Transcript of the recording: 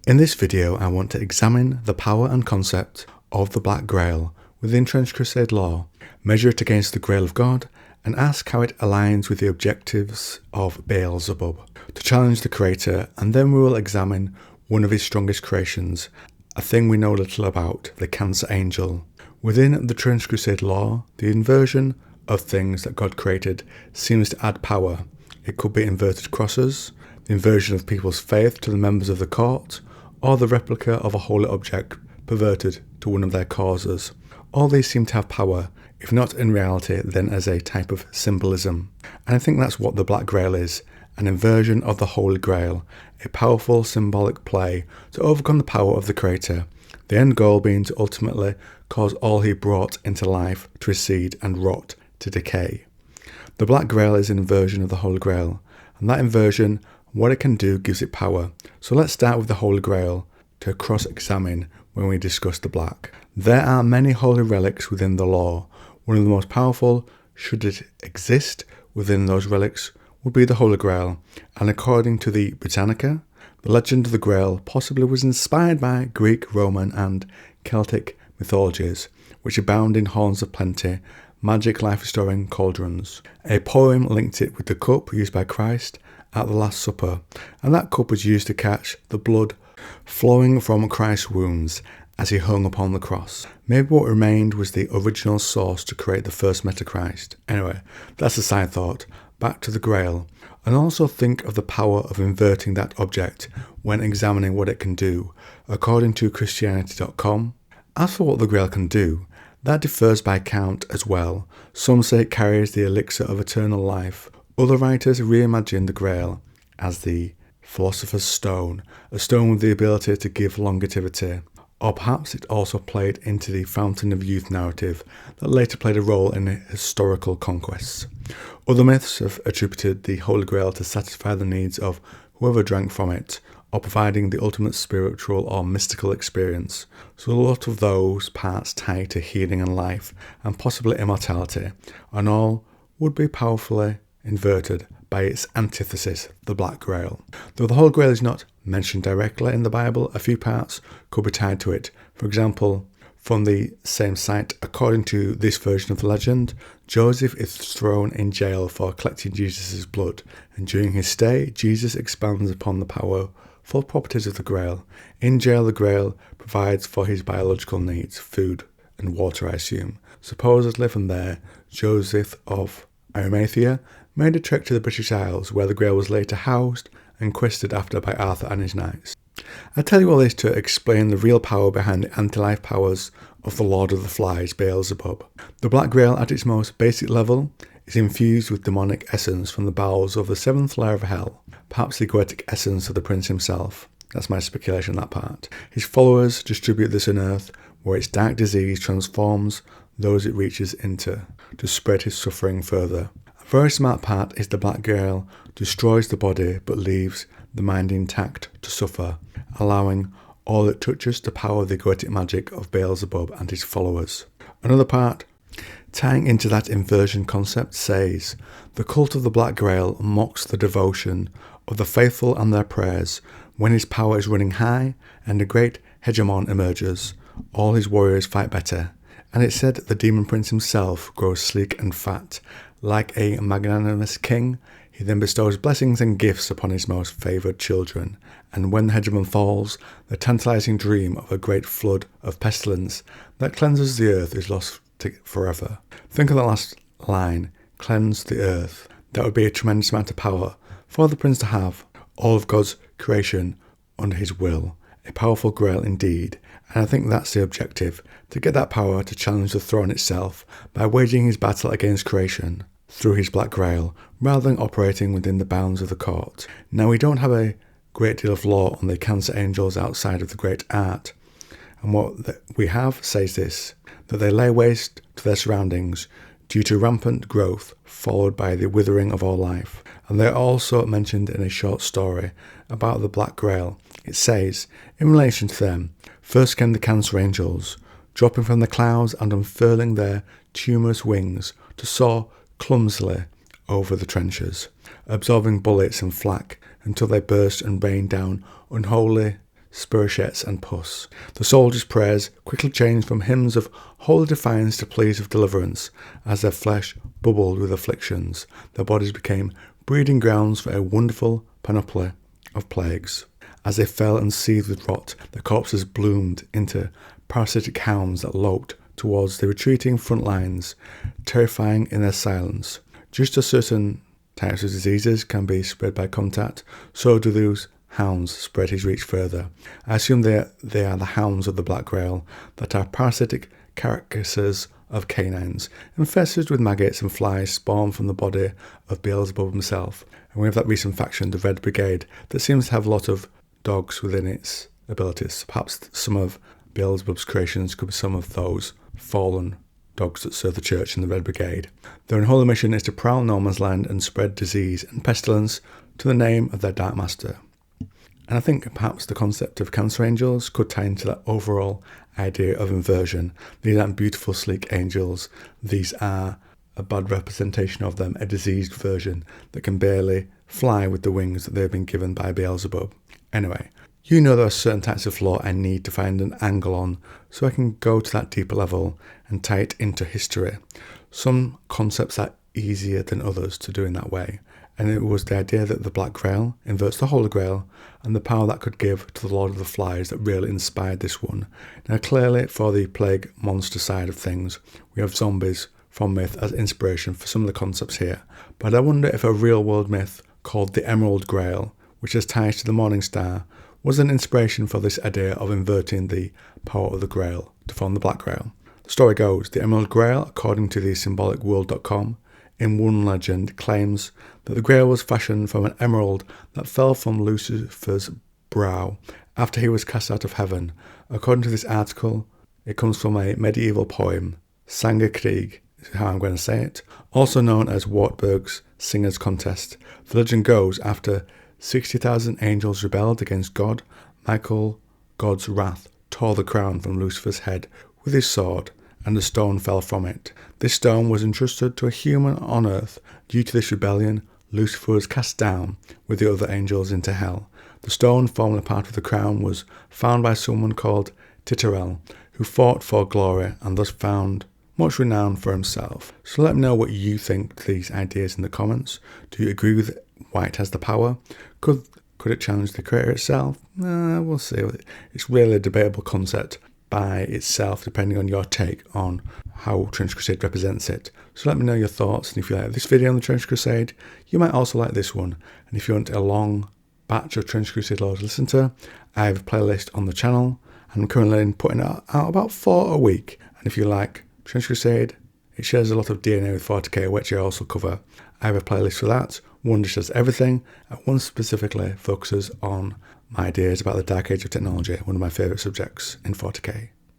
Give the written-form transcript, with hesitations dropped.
In this video, I want to examine the power and concept of the Black Grail within Trench Crusade lore, measure it against the Grail of God, and ask how it aligns with the objectives of Beelzebub to challenge the creator, and then we will examine one of his strongest creations, a thing we know little about, the Cancer Angel. Within the Trench Crusade lore, the inversion of things that God created seems to add power. It could be inverted crosses, the inversion of people's faith to the members of the court, or the replica of a holy object perverted to one of their causes. All these seem to have power, if not in reality, then as a type of symbolism. And I think that's what the Black Grail is, an inversion of the Holy Grail, a powerful symbolic play to overcome the power of the Creator, the end goal being to ultimately cause all he brought into life to recede and rot to decay. The Black Grail is an inversion of the Holy Grail, and that inversion, what it can do, gives it power. So let's start with the Holy Grail to cross-examine when we discuss the Black. There are many holy relics within the lore. One of the most powerful, should it exist within those relics, would be the Holy Grail, and according to the Britannica, the legend of the Grail possibly was inspired by Greek, Roman and Celtic mythologies, which abound in horns of plenty, magic life-restoring cauldrons. A poem linked it with the cup used by Christ at the Last Supper, and that cup was used to catch the blood flowing from Christ's wounds as he hung upon the cross. Maybe what remained was the original source to create the first Metachrist. Anyway, that's a side thought. Back to the Grail, and also think of the power of inverting that object when examining what it can do, according to Christianity.com. As for what the Grail can do, that differs by count as well. Some say it carries the elixir of eternal life. Other writers reimagine the Grail as the Philosopher's Stone, a stone with the ability to give longevity. Or perhaps it also played into the Fountain of Youth narrative that later played a role in historical conquests. Other myths have attributed the Holy Grail to satisfy the needs of whoever drank from it, or providing the ultimate spiritual or mystical experience. So a lot of those parts tied to healing and life, and possibly immortality, and all would be powerfully inverted by its antithesis, the Black Grail. Though the Holy Grail is not mentioned directly in the Bible, a few parts could be tied to it. For example, from the same site, according to this version of the legend, Joseph is thrown in jail for collecting Jesus' blood, and during his stay, Jesus expands upon the powerful properties of the Grail. In jail, the Grail provides for his biological needs, food and water, I assume. Supposedly from there, Joseph of Arimathea made a trek to the British Isles, where the Grail was later housed and quested after by Arthur and his knights. I tell you all this to explain the real power behind the anti-life powers of the Lord of the Flies, Beelzebub. The Black Grail, at its most basic level, is infused with demonic essence from the bowels of the seventh layer of hell, perhaps the goetic essence of the prince himself. That's my speculation, that part. His followers distribute this on earth, where its dark disease transforms those it reaches into, to spread his suffering further. A very smart part is the Black Grail destroys the body but leaves the mind intact to suffer, allowing all it touches to power the goetic magic of Beelzebub and his followers. Another part, tying into that inversion concept, says, the cult of the Black Grail mocks the devotion of the faithful and their prayers. When his power is running high and a great hegemon emerges, all his warriors fight better. And it said the demon prince himself grows sleek and fat. Like a magnanimous king, he then bestows blessings and gifts upon his most favoured children. And when the hegemon falls, the tantalising dream of a great flood of pestilence that cleanses the earth is lost forever. Think of that last line, cleanse the earth. That would be a tremendous amount of power for the prince to have all of God's creation under his will. A powerful Grail indeed. And I think that's the objective, to get that power to challenge the throne itself by waging his battle against creation through his Black Grail, rather than operating within the bounds of the court. Now, we don't have a great deal of lore on the Cancer Angels outside of the great art, and what we have says this, that they lay waste to their surroundings due to rampant growth followed by the withering of all life. And they are also mentioned in a short story about the Black Grail. It says, in relation to them, first came the Cancer Angels, dropping from the clouds and unfurling their tumorous wings to soar clumsily over the trenches, absorbing bullets and flak until they burst and rained down unholy spirochettes and pus. The soldiers' prayers quickly changed from hymns of holy defiance to pleas of deliverance. As their flesh bubbled with afflictions, their bodies became breeding grounds for a wonderful panoply of plagues. As they fell and seethed with rot, their corpses bloomed into parasitic hounds that loped towards the retreating front lines, terrifying in their silence. Just as certain types of diseases can be spread by contact, so do those hounds spread his reach further. I assume they are the hounds of the Black Grail, that are parasitic carcasses of canines, infested with maggots and flies spawned from the body of Beelzebub himself. And we have that recent faction, the Red Brigade, that seems to have a lot of dogs within its abilities. Perhaps some of Beelzebub's creations could be some of those fallen dogs that serve the church in the Red Brigade. Their unholy mission is to prowl no man's land and spread disease and pestilence to the name of their Dark Master. And I think perhaps the concept of cancer angels could tie into that overall idea of inversion. These aren't beautiful, sleek angels. These are a bad representation of them, a diseased version that can barely fly with the wings that they've been given by Beelzebub. Anyway, you know there are certain types of law I need to find an angle on so I can go to that deeper level and tie it into history. Some concepts are easier than others to do in that way. And it was the idea that the Black Grail inverts the Holy Grail and the power that could give to the Lord of the Flies that really inspired this one. Now clearly for the plague monster side of things, we have zombies from myth as inspiration for some of the concepts here. But I wonder if a real world myth called the Emerald Grail, which has ties to the Morning Star, was an inspiration for this idea of inverting the power of the Grail to form the Black Grail. The story goes, the Emerald Grail, according to the symbolicworld.com, in one legend claims that the Grail was fashioned from an emerald that fell from Lucifer's brow after he was cast out of heaven. According to this article, it comes from a medieval poem, Sangerkrieg, is how I'm going to say it, also known as Wartburg's Singers Contest. The legend goes, after 60,000 angels rebelled against God, Michael, God's wrath, tore the crown from Lucifer's head with his sword, and a stone fell from it. This stone was entrusted to a human on earth. Due to this rebellion, Lucifer was cast down with the other angels into hell. The stone forming a part of the crown was found by someone called Titurel, who fought for glory and thus found much renown for himself. So let me know what you think to these ideas in the comments. Do you agree with White has the power? Could it challenge the creator itself? We'll see. It's really a debatable concept by itself, depending on your take on how Trench Crusade represents it. So let me know your thoughts, and if you like this video on the Trench Crusade, you might also like this one. And if you want a long batch of Trench Crusade lore to listen to, I have a playlist on the channel, and I'm currently putting out about 4 a week. And if you like Trench Crusade, it shares a lot of DNA with 40k, which I also cover. I have a playlist for that. One that does everything, and one specifically focuses on my ideas about the Dark Age of technology, one of my favourite subjects in 40k.